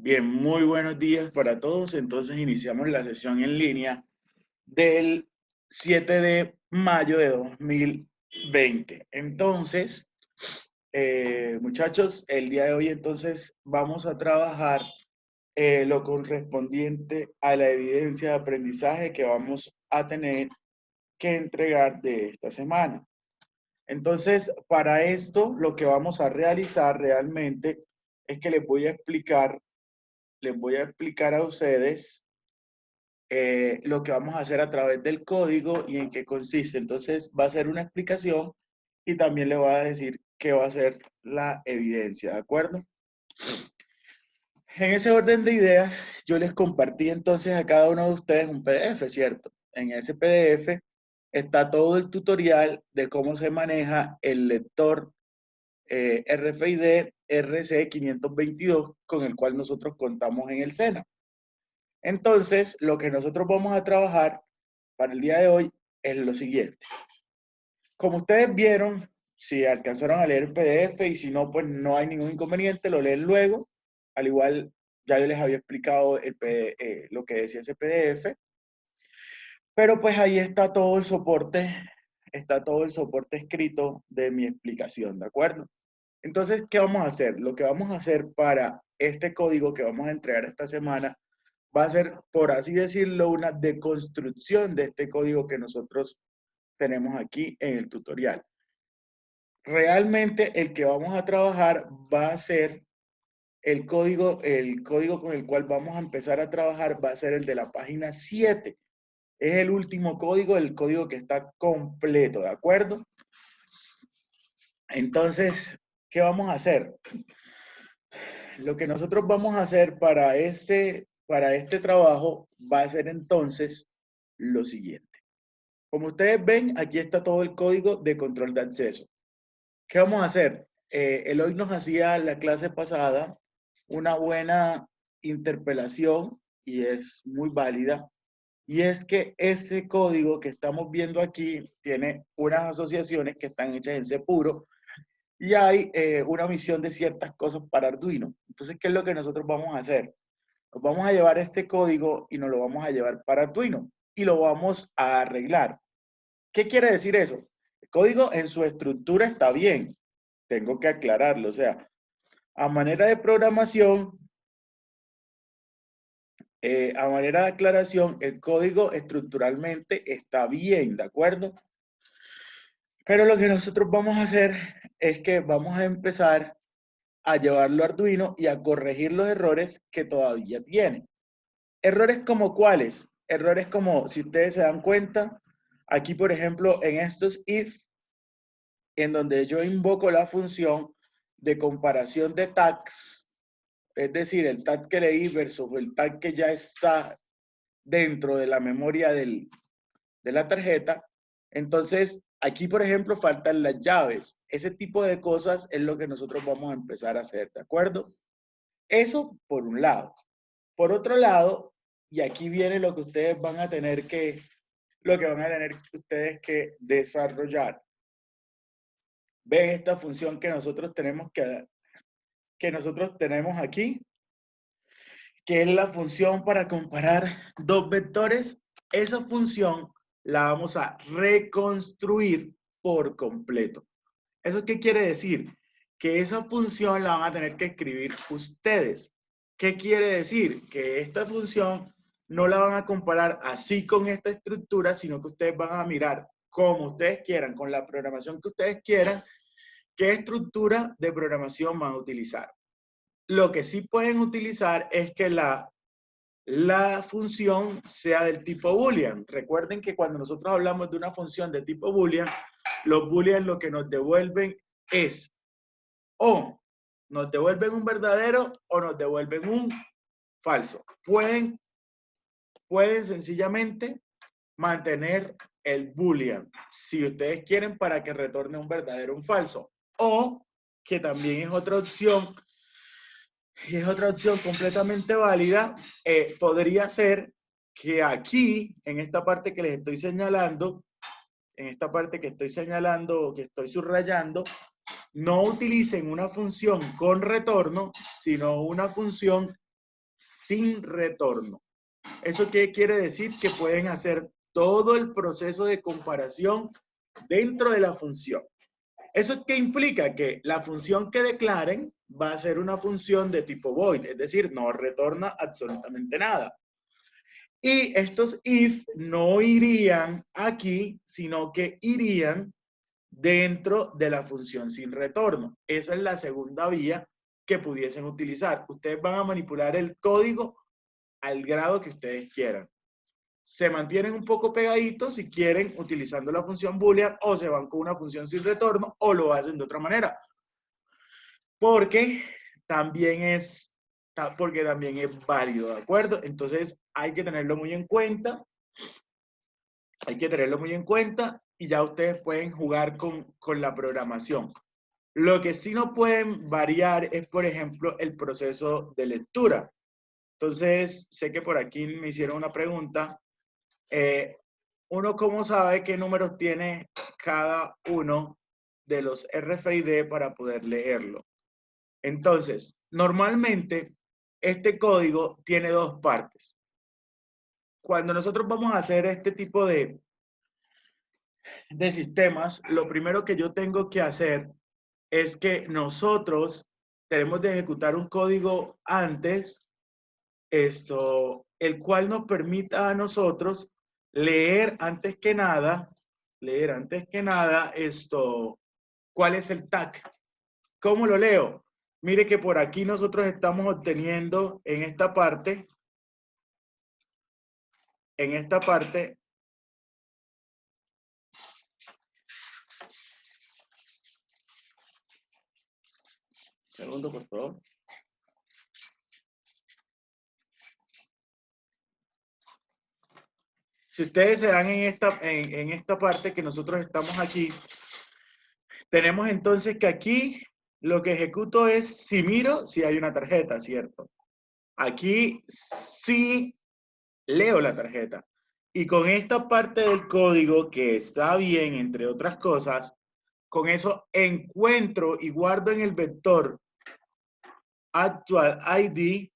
Bien, muy buenos días para todos. Entonces iniciamos la sesión en línea del 7 de mayo de 2020. Entonces, muchachos, el día de hoy entonces vamos a trabajar lo correspondiente a la evidencia de aprendizaje que vamos a tener que entregar de esta semana. Entonces, para esto, lo que vamos a realizar realmente es que les voy a explicar a ustedes lo que vamos a hacer a través del código y en qué consiste. Entonces va a ser una explicación y también le voy a decir qué va a ser la evidencia, ¿de acuerdo? En ese orden de ideas, yo les compartí entonces a cada uno de ustedes un PDF, ¿cierto? En ese PDF está todo el tutorial de cómo se maneja el lector RFID RC522 con el cual nosotros contamos en el SENA. Entonces, lo que nosotros vamos a trabajar para el día de hoy es lo siguiente. Como ustedes vieron, si alcanzaron a leer el PDF y si no, pues no hay ningún inconveniente, lo leen luego. Al igual, ya yo les había explicado lo que decía ese PDF, pero pues ahí está todo el soporte escrito de mi explicación, ¿de acuerdo? Entonces, ¿qué vamos a hacer? Lo que vamos a hacer para este código que vamos a entregar esta semana va a ser, por así decirlo, una deconstrucción de este código que nosotros tenemos aquí en el tutorial. Realmente el que vamos a trabajar va a ser el código con el cual vamos a empezar a trabajar va a ser el de la página 7. Es el último código, el código que está completo, ¿de acuerdo? Entonces, ¿qué vamos a hacer? Lo que nosotros vamos a hacer para este trabajo va a ser entonces lo siguiente. Como ustedes ven, aquí está todo el código de control de acceso. ¿Qué vamos a hacer? Eloy nos hacía la clase pasada una buena interpelación y es muy válida. Y es que ese código que estamos viendo aquí tiene unas asociaciones que están hechas en C puro y hay una omisión de ciertas cosas para Arduino. Entonces, ¿qué es lo que nosotros vamos a hacer? Nos vamos a llevar este código y nos lo vamos a llevar para Arduino y lo vamos a arreglar. ¿Qué quiere decir eso? El código en su estructura está bien, tengo que aclararlo, o sea, a manera de programación, a manera de aclaración, el código estructuralmente está bien, ¿de acuerdo? Pero lo que nosotros vamos a hacer es que vamos a empezar a llevarlo a Arduino y a corregir los errores que todavía tiene. ¿Errores como cuáles? Errores como, si ustedes se dan cuenta, aquí por ejemplo en estos if, en donde yo invoco la función de comparación de tags, es decir, el tag que leí versus el tag que ya está dentro de la memoria de la tarjeta. Entonces, aquí, por ejemplo, faltan las llaves. Ese tipo de cosas es lo que nosotros vamos a empezar a hacer, ¿de acuerdo? Eso por un lado. Por otro lado, y aquí viene lo que ustedes van a tener que, lo que van a tener ustedes que desarrollar. Ven esta función que nosotros tenemos aquí, que es la función para comparar dos vectores. Esa función la vamos a reconstruir por completo. ¿Eso qué quiere decir? Que esa función la van a tener que escribir ustedes. ¿Qué quiere decir? Que esta función no la van a comparar así con esta estructura, sino que ustedes van a mirar como ustedes quieran, con la programación que ustedes quieran, qué estructura de programación van a utilizar. Lo que sí pueden utilizar es que la función sea del tipo boolean. Recuerden que cuando nosotros hablamos de una función de tipo boolean, los boolean lo que nos devuelven es o nos devuelven un verdadero o nos devuelven un falso. Pueden sencillamente mantener el boolean si ustedes quieren para que retorne un verdadero o un falso. O que también es otra opción, y es otra opción completamente válida, podría ser que aquí, en esta parte que les estoy señalando, en esta parte que estoy señalando, que estoy subrayando, no utilicen una función con retorno, sino una función sin retorno. ¿Eso qué quiere decir? Que pueden hacer todo el proceso de comparación dentro de la función. ¿Eso qué implica? Que la función que declaren va a ser una función de tipo void, es decir, no retorna absolutamente nada. Y estos if no irían aquí, sino que irían dentro de la función sin retorno. Esa es la segunda vía que pudiesen utilizar. Ustedes van a manipular el código al grado que ustedes quieran. Se mantienen un poco pegaditos si quieren utilizando la función boolean, o se van con una función sin retorno, o lo hacen de otra manera. Porque también es válido, ¿de acuerdo? Entonces hay que tenerlo muy en cuenta. Hay que tenerlo muy en cuenta y ya ustedes pueden jugar con la programación. Lo que sí no pueden variar es, por ejemplo, el proceso de lectura. Entonces, sé que por aquí me hicieron una pregunta. ¿Uno cómo sabe qué números tiene cada uno de los RFID para poder leerlo? Entonces, normalmente, este código tiene dos partes. Cuando nosotros vamos a hacer este tipo de sistemas, lo primero que yo tengo que hacer es que nosotros tenemos de ejecutar un código antes, el cual nos permita a nosotros leer antes que nada, cuál es el tag. ¿Cómo lo leo? Mire que por aquí nosotros estamos obteniendo en esta parte, segundo por favor. Si ustedes se dan en esta parte que nosotros estamos aquí, tenemos entonces que aquí lo que ejecuto es si miro si hay una tarjeta, ¿cierto? Aquí sí leo la tarjeta. Y con esta parte del código que está bien, entre otras cosas, con eso encuentro y guardo en el vector actual ID,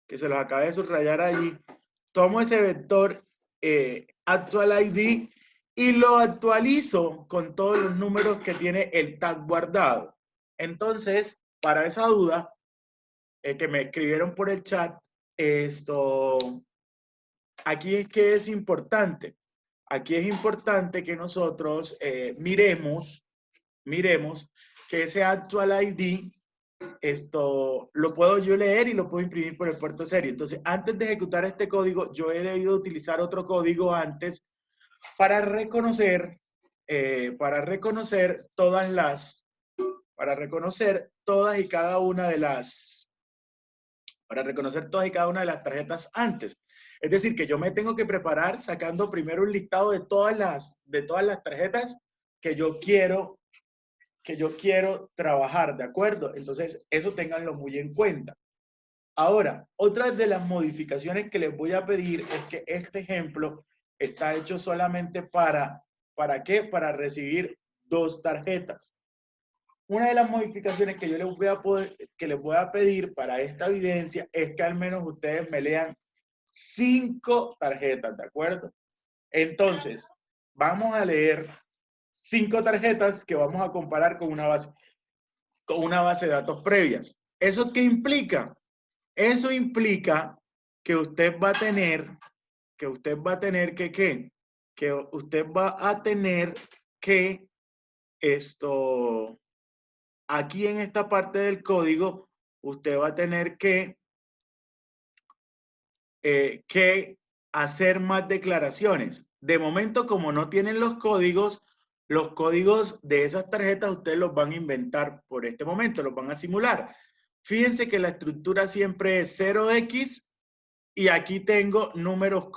que se los acabé de subrayar allí, tomo ese vector actual ID y lo actualizo con todos los números que tiene el tag guardado. Entonces, para esa duda que me escribieron por el chat, aquí es que es importante. Aquí es importante que nosotros miremos que ese actual ID lo puedo yo leer y lo puedo imprimir por el puerto serie. Entonces, antes de ejecutar este código, yo he debido utilizar otro código antes para reconocer todas y cada una de las tarjetas antes. Es decir, que yo me tengo que preparar sacando primero un listado de todas las tarjetas que yo quiero trabajar, ¿de acuerdo? Entonces, eso ténganlo muy en cuenta. Ahora, otra de las modificaciones que les voy a pedir es que este ejemplo está hecho solamente ¿para qué? Para recibir 2 tarjetas. Una de las modificaciones que yo les voy a pedir para esta evidencia es que al menos ustedes me lean 5 tarjetas, ¿de acuerdo? Entonces, vamos a leer 5 tarjetas que vamos a comparar con una base de datos previas. ¿Eso qué implica? Eso implica que usted va a tener que ¿qué? Que usted va a tener que aquí en esta parte del código, usted va a tener que hacer más declaraciones. De momento, como no tienen los códigos de esas tarjetas ustedes los van a inventar por este momento, los van a simular. Fíjense que la estructura siempre es 0x y aquí tengo números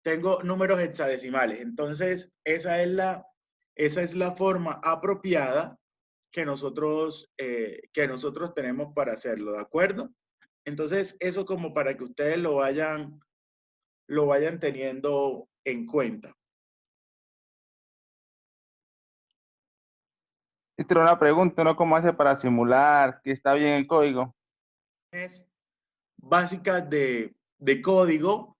tengo números hexadecimales. Entonces, esa es la forma apropiada que nosotros tenemos para hacerlo, ¿de acuerdo? Entonces, eso como para que ustedes lo vayan teniendo en cuenta. Esta era una pregunta, ¿no? ¿Cómo hace para simular que está bien el código? básicas de código,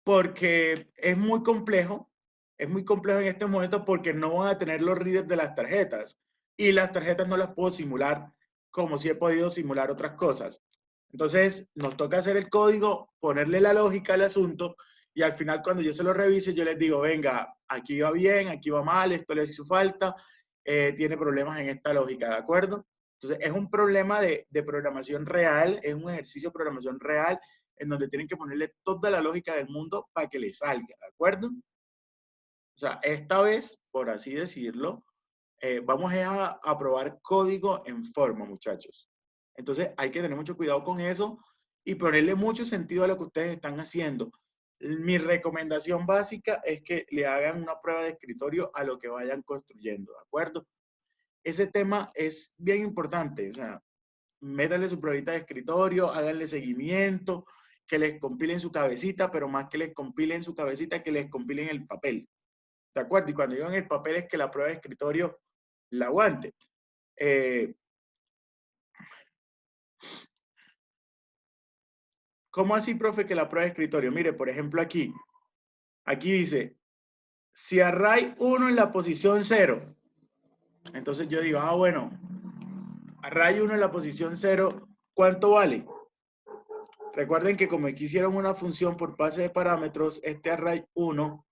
porque es muy complejo en este momento porque no van a tener los readers de las tarjetas y las tarjetas no las puedo simular como si he podido simular otras cosas. Entonces nos toca hacer el código, ponerle la lógica al asunto y al final cuando yo se lo revise yo les digo, venga, aquí va bien, aquí va mal, esto le hizo falta, tiene problemas en esta lógica, ¿de acuerdo? Entonces es un problema de programación real, es un ejercicio de programación real en donde tienen que ponerle toda la lógica del mundo para que le salga, ¿de acuerdo? O sea, esta vez, por así decirlo, vamos a probar código en forma, muchachos. Entonces hay que tener mucho cuidado con eso y ponerle mucho sentido a lo que ustedes están haciendo. Mi recomendación básica es que le hagan una prueba de escritorio a lo que vayan construyendo, ¿de acuerdo? Ese tema es bien importante, o sea, métanle su pruebita de escritorio, háganle seguimiento, que les compilen su cabecita, pero más que les compilen su cabecita, que les compilen el papel. ¿De acuerdo? Y cuando digo en el papel es que la prueba de escritorio la aguante. ¿Cómo así, profe, que la prueba de escritorio? Mire, por ejemplo, aquí dice, si array 1 en la posición 0, entonces yo digo, bueno, array 1 en la posición 0, ¿cuánto vale? Recuerden que como aquí hicieron una función por pase de parámetros, este array 1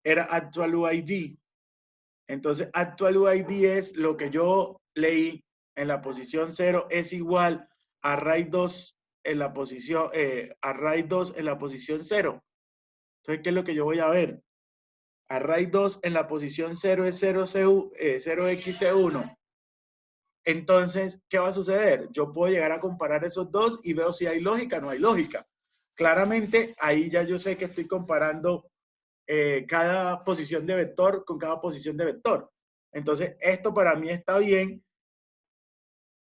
era actual UID. Entonces, actual UID es lo que yo leí en la posición 0 es igual a array 2 en la posición, array 2 en la posición 0. Entonces, ¿qué es lo que yo voy a ver? Array 2 en la posición 0 es 0xC1. Entonces, ¿qué va a suceder? Yo puedo llegar a comparar esos dos y veo si hay lógica o no hay lógica. Claramente, ahí ya yo sé que estoy comparando cada posición de vector con cada posición de vector. Entonces, esto para mí está bien.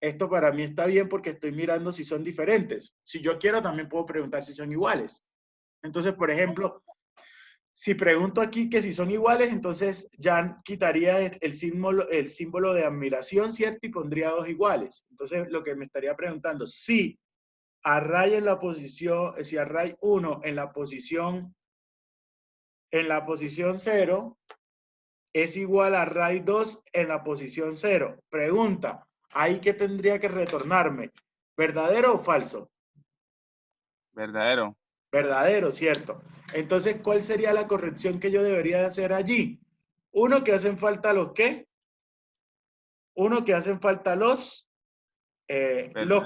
Esto para mí está bien porque estoy mirando si son diferentes. Si yo quiero, también puedo preguntar si son iguales. Entonces, por ejemplo, si pregunto aquí que si son iguales, entonces ya quitaría el símbolo de admiración, ¿cierto? Y pondría dos iguales. Entonces, lo que me estaría preguntando, si array en la posición, si array 1 en la posición 0 es igual a array 2 en la posición 0. Pregunta, ¿ahí qué tendría que retornarme? ¿Verdadero o falso? Verdadero. Verdadero, ¿cierto? Entonces, ¿cuál sería la corrección que yo debería de hacer allí? Uno, que hacen falta los ¿qué? Uno, que hacen falta los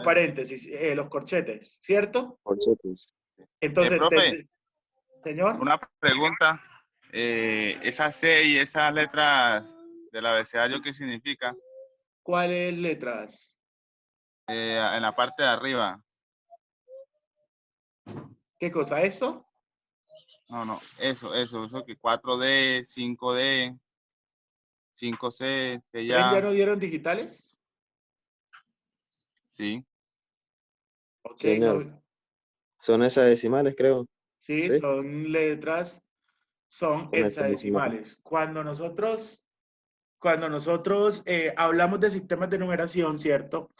paréntesis, los corchetes, ¿cierto? Corchetes. Entonces, Profe, señor. una pregunta. Esas C y esas letras del abecedario, ¿qué significa? ¿Cuáles letras? En la parte de arriba. ¿Qué cosa? ¿Eso? No, eso que 4D, 5D, 5C, que ¿Ven, ya ya, no dieron digitales? sí. Ok, Señor, no. son hexadecimales, creo. Sí, ¿Sí? son letras, son Son hexadecimales. hexadecimales. Cuando nosotros hablamos de sistemas de numeración, ¿cierto?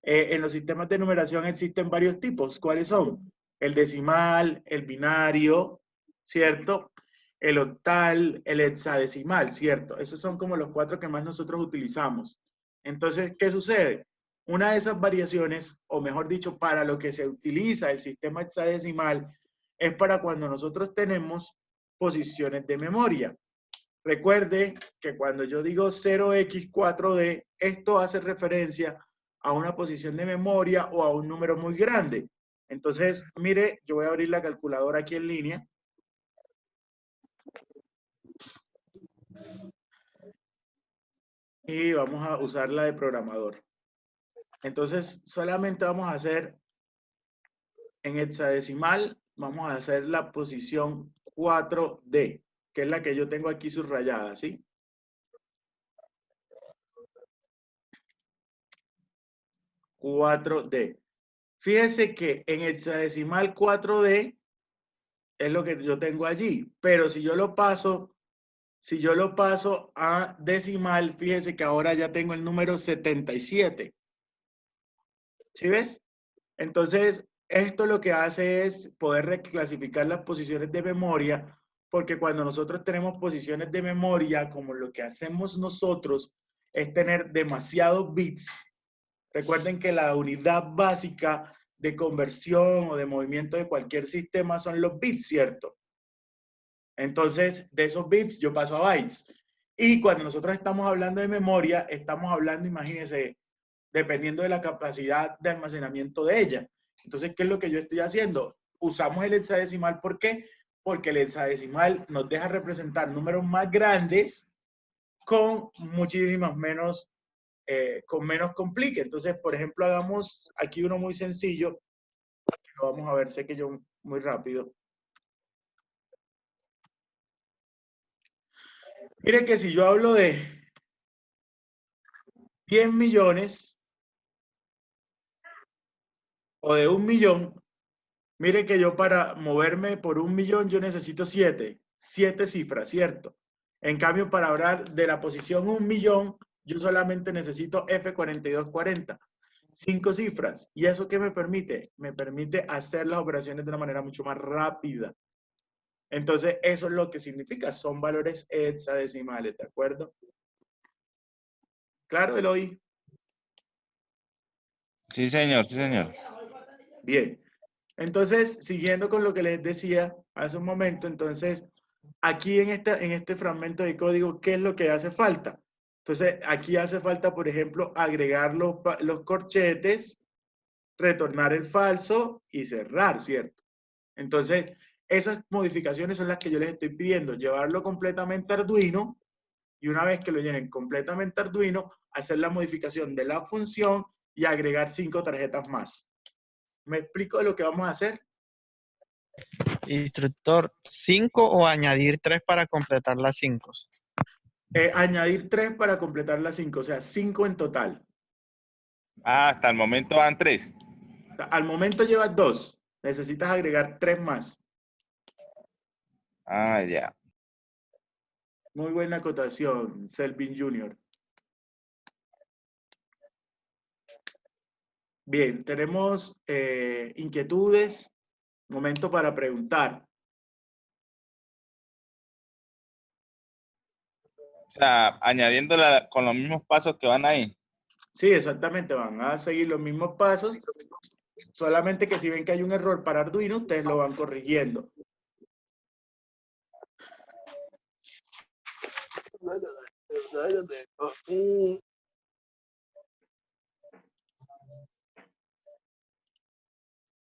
En los sistemas de numeración existen varios tipos. ¿Cuáles son? El decimal, el binario, ¿cierto? El octal, el hexadecimal, ¿cierto? Esos son como los 4 que más nosotros utilizamos. Entonces, ¿qué sucede? Una de esas variaciones, o mejor dicho, para lo que se utiliza el sistema hexadecimal, es para cuando nosotros tenemos posiciones de memoria. Recuerde que cuando yo digo 0x4d, esto hace referencia a una posición de memoria o a un número muy grande. Entonces, mire, yo voy a abrir la calculadora aquí en línea. Y vamos a usar la de programador. Entonces, solamente vamos a hacer en hexadecimal, vamos a hacer la posición 4D, que es la que yo tengo aquí subrayada, ¿sí? 4D. Fíjense que en hexadecimal 4D es lo que yo tengo allí, pero si yo lo paso a decimal, fíjense que ahora ya tengo el número 77. ¿Sí ves? Entonces, esto lo que hace es poder reclasificar las posiciones de memoria, porque cuando nosotros tenemos posiciones de memoria, como lo que hacemos nosotros es tener demasiados bits. Recuerden que la unidad básica de conversión o de movimiento de cualquier sistema son los bits, ¿cierto? Entonces, de esos bits yo paso a bytes. Y cuando nosotros estamos hablando de memoria, estamos hablando, imagínense, dependiendo de la capacidad de almacenamiento de ella. Entonces, ¿qué es lo que yo estoy haciendo? Usamos el hexadecimal, ¿por qué? Porque el hexadecimal nos deja representar números más grandes con muchísimas menos, con menos complique. Entonces, por ejemplo, hagamos aquí uno muy sencillo, que lo vamos a ver, sé que yo muy rápido. Mire que si yo hablo de 10 millones o de 1 millón, mire que yo para moverme por 1 millón yo necesito 7 cifras, ¿cierto? En cambio, para hablar de la posición 1 millón, yo solamente necesito F4240, 5 cifras. ¿Y eso qué me permite? Me permite hacer las operaciones de una manera mucho más rápida. Entonces, eso es lo que significa, son valores hexadecimales, ¿de acuerdo? ¿Claro, Eloy? Sí, señor, sí, señor. Bien. Entonces, siguiendo con lo que les decía hace un momento, entonces, aquí en este fragmento de código, ¿qué es lo que hace falta? Entonces, aquí hace falta, por ejemplo, agregar los corchetes, retornar el falso y cerrar, ¿cierto? Entonces, esas modificaciones son las que yo les estoy pidiendo, llevarlo completamente a Arduino y una vez que lo llenen completamente a Arduino, hacer la modificación de la función y agregar 5 tarjetas más. ¿Me explico de lo que vamos a hacer? Instructor, 5 o añadir 3 para completar las 5. Añadir 3 para completar las 5, o sea, 5 en total. Ah, hasta el momento van 3. O sea, al momento llevas 2, necesitas agregar 3 más. Ah, ya. Muy buena acotación, Selvin Jr. Bien, tenemos inquietudes, momento para preguntar. O sea, añadiéndola con los mismos pasos que van ahí. Sí, exactamente, van a seguir los mismos pasos, solamente que si ven que hay un error para Arduino, ustedes lo van corrigiendo.